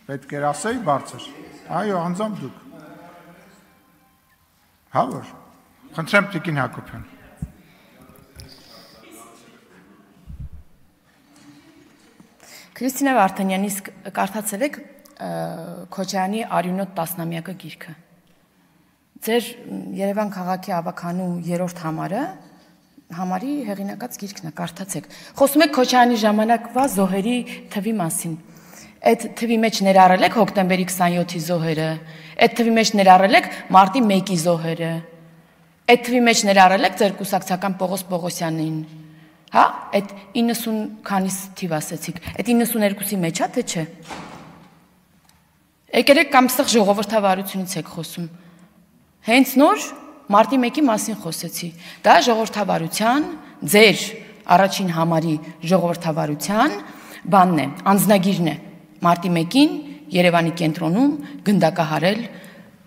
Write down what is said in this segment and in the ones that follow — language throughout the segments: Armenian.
Պետք էր ասեի բարձր։ Այո, անձամբ դուք։ Հա որ։ Խնդրեմ Տիկին Հակոբյան։ Քրիստինա Վարդանյանի կարդացել եք Քոչարյանի Արյունոտ տասնամյակը գիրքը։ Ձեր Երևան քաղաքի ավականու 3-րդ համարի հեղինակած գիրքն է, կարդացեք։ Խոսում եք Քոչարյանի ժամանակվա զոհերի թվի մասին։ Այդ թվի մեջ ներառել եք հոկտեմբերի 27-ի զոհերը, այդ թվի մեջ ներառել եք մարտի 1-ի զոհերը, այդ թվի մեջ ներառել եք ձեր կուսակցական Պողոս Պողոսյանին։ Հա, այդ 90 քանիս թիվ ասեցիք, այդ 92-ի մեջ է, թե չէ։ Եկեք կամ ստեղ ժողովրդավարությունից եք խոսում։ Հենց նոր մարտի 1-ի մասին խոսեցի։ Դա ժողովրդավարության, ձեր առաջին համարի ժողովրդավարության բանն է, անձնագիրն է։ Մարտի 1-ին Երևանի կենտրոնում գնդակահարել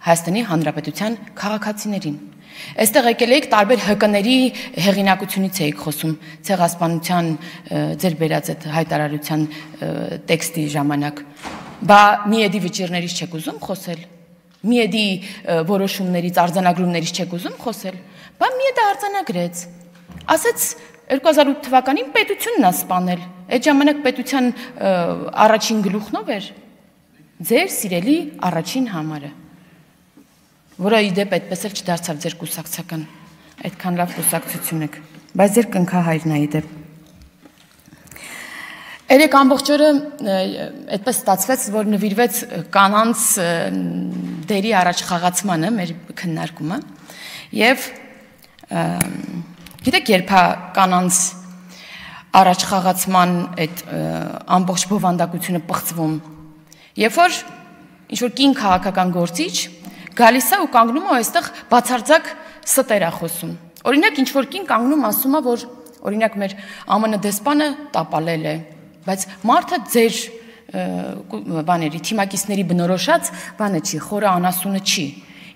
Հայաստանի Հանրապետության քաղաքացիներին։ Այստեղ եկել եք տարբեր ՀԿ-ների հեղինակությունից եք խոսում, ցեղասպանության ձեր բերած այդ հայտարարության տեքստի ժամանակ։ Բա միեդի վճիռներից չեք ուզում խոսել։ Միեդի որոշումներից, արձանագրումներից չեք ուզում խոսել։ Բա միեդը արձանագրեց։ Ասեց 2008 թվականին պետությունն է սպանել։ Այդ ժամանակ պետության առաջին գլուխն ով էր։ Ձեր սիրելի առաջին համարը, որը իդեպ այդպես էլ չդարձավ ձեր կուսակցական, այդքան լավ կուսակցություն եք, բայց ձեր կնքահայրն է իդեպ։ Երեք ամբողջ օրը այդպես ստացվեց, որ նվիրվեց կանանց դերի առաջ խաղացմանը, մեր քննարկումը, եւ գիտեք երբ է կանանց առաջ խաղացման այդ ամբողջ բովանդակությունը պղծվում, երբ որ ինչ-որ կին քաղաքական գործիչ գալիս է ու կանգնում է այստեղ բացարձակ ստեր է խոսում։ Օրինակ ինչ-որ կին կանգնում ասում է, որ օրինակ մեր ԱՄՆ դեսպանը տապալել է, բայց մարդը ձեր բաների, թիմակիցների բնորոշած բանը չի, խորը անասունը չի։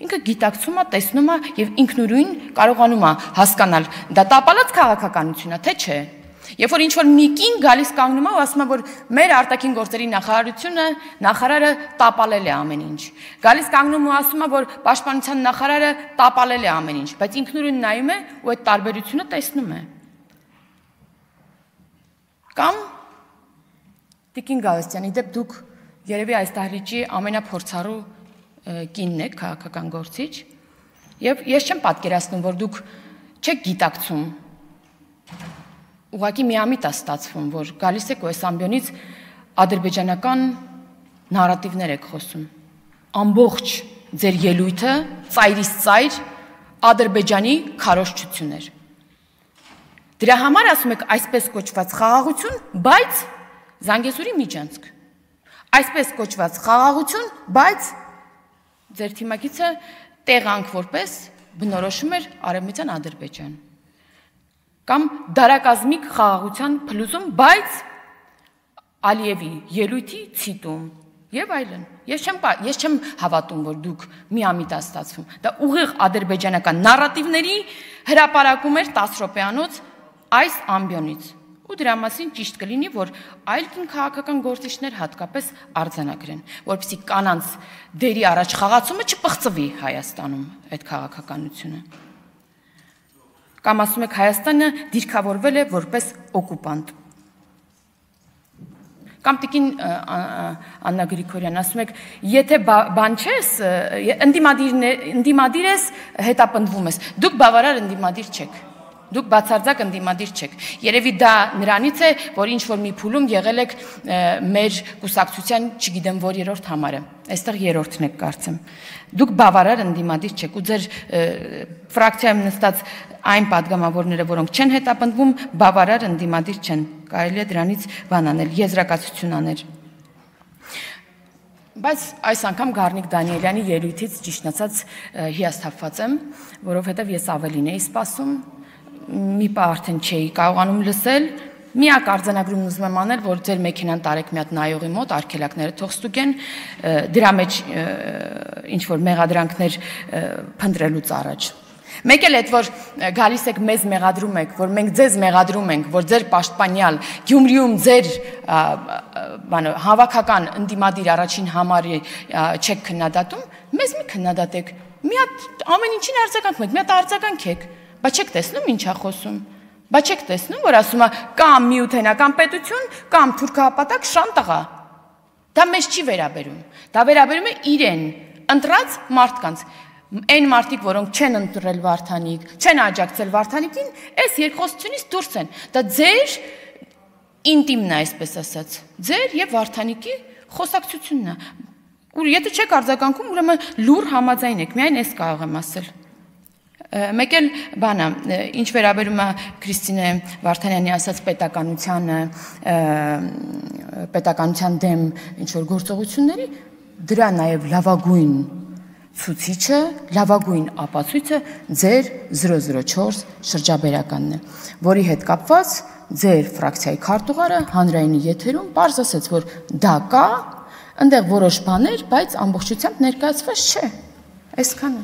Ինքը գիտակցում է, տեսնում է եւ ինքնուրույն կարողանում է հասկանալ, դա տապալած քաղաքականություն է, թե չէ։ Երբ որ ինչ-որ մի կին գալիս կանգնում է ու ասում է, որ մեր արտաքին գործերի նախարարությունը, նախարարը տապալել է ամեն ինչ։ Գալիս կանգնում ու ասում է, որ պաշտպանության նախարարը տապալել է ամեն ինչ, բայց ինքնուրույն նայում է ու այդ տարբերությունը տեսնում է։ Կամ Տիկին Գալստյան, իդեպ դուք երևի այս դահլիճի ամենափորձառու կինն եք, քաղաքական գործիչ, եւ ես չեմ պատկերացնում, որ դուք չեք գիտակցում։ Ուղղակի միամիտ է ստացվում, որ գալիս եք ու այս ամբիոնից ադրբեջանական նարատիվներ եք խոսում։ Ամբողջ ձեր ելույթը ծայրից ծայր Ադրբեջանի քարոզչություն էր։ Դրա համար ասում եք այսպես կոչված խաղաղություն, բայց Զանգեզուրի միջանցք։ Այսպես կոչված խաղաղություն, բայց ձեր թիմակիցը տեղանք որպես բնորոշում էր Արևմտյան Ադրբեջան։ Կամ դարակազմիկ խաղաղության փլուզում, բայց Ալիևի ելույթի ցիտում եւ այլն։ Ես չեմ հավատում, որ դուք միամիտ ստացվում։ Դա ուղիղ ադրբեջանական նարատիվների հրապարակում էր 10 րոպեանոց այս ամբիոնից։ Ու դրա մասին ճիշտ կլինի, որ այլ կին քաղաքական գործիչներ հատկապես արձանագրեն, որպեսզի կանանց դերի առաջ խաղացումը չպղծվի Հայաստանում այդ քաղաքականությունը։ Կամ ասում եք Հայաստանը դիրքավորվել է որպես օկուպանտ։ Կամ Տիկին Աննա Գրիգորյան, ասում եք, եթե բան չես, ընդդիմադիր ես, հետապնդվում ես, դուք բավարար ընդդիմադիր չեք։ Դուք բացարձակ ընդդիմադիր չեք։ Երևի դա նրանից է, որ ինչ-որ մի փուլում եղել եք մեր կուսակցության, չգիտեմ որ երրորդ համարը, այստեղ երրորդն եք կարծեմ։ Դուք բավարար ընդդիմադիր չեք ու ձեր ֆրակցիայում նստած այն падգամավորները, որոնք չեն հետապնդվում, բավարար ընդդիմադիր չեն։ Կարելի է դրանից բան անել, եզրակացություն անել։ Բայց այս անգամ Գառնիկ Դանիելյանի ելույթից ճիշտացած հիասթափված եմ, որովհետև ես ավելին էի սպասում, մի պահ արդեն չէի կարողանում լսել, միակ արձանագրումն ուզում եմ անել, որ ձեր մեքենան տարեք մի հատ նայողի մոտ, արգելակները թող ստուգեն, դրա մեջ ինչ-որ մեղադրանքներ փնտրելուց առաջ։ Մեկ էլ այդ որ գալիս եք մեզ մեղադրում եք, որ մենք ձեզ մեղադրում ենք, որ ձեր պաշտպանյալ Գյումրիում ձեր հավաքական ընդդիմադիր առաջին համարի չեք քննադատում, մեզ մի քննադատեք։ Մի հատ ամեն ինչին արձագանք ունենք, մի հատ արձագանք եք, բայց չեք տեսնում ինչ է խոսում։ Բայց չեք տեսնում, որ ասում է կամ միութենական պետություն, կամ թուրքահապատակ շանտաղա։ Դա մեզ չի վերաբերում։ Դա վերաբերում է իրեն, ընտրած մարդկանց։ Այն մարդիկ, որոնք չեն ընտրել Վարդանիկ, չեն աջակցել Վարդանիկին, այս երկխոսությունից դուրս են։ Դա ձեր ինտիմն է, այսպես ասած։ Ձեր եւ Վարդանիկի խոսակցությունն է։ Ու եթե չեք արձագանքում, ուրեմն լուր համաձայն եք, միայն այս կարող եմ ասել։ Մեկ էլ բանը, ինչ վերաբերում է Քրիստինե Վարդանյանի ասած պետականության դեմ ինչ-որ գործողությունների, դրա նաև լավագույն ցուցիչը, լավագույն ապացույցը ձեր 004 շրջաբերականն է, որի հետ կապված ձեր ֆրակցիայի քարտուղարը հանրայինի եթերում պարզ ասաց, որ դա կա, այնտեղ որոշ բաներ, բայց ամբողջությամբ ներկայացված չէ։ Այսքանը։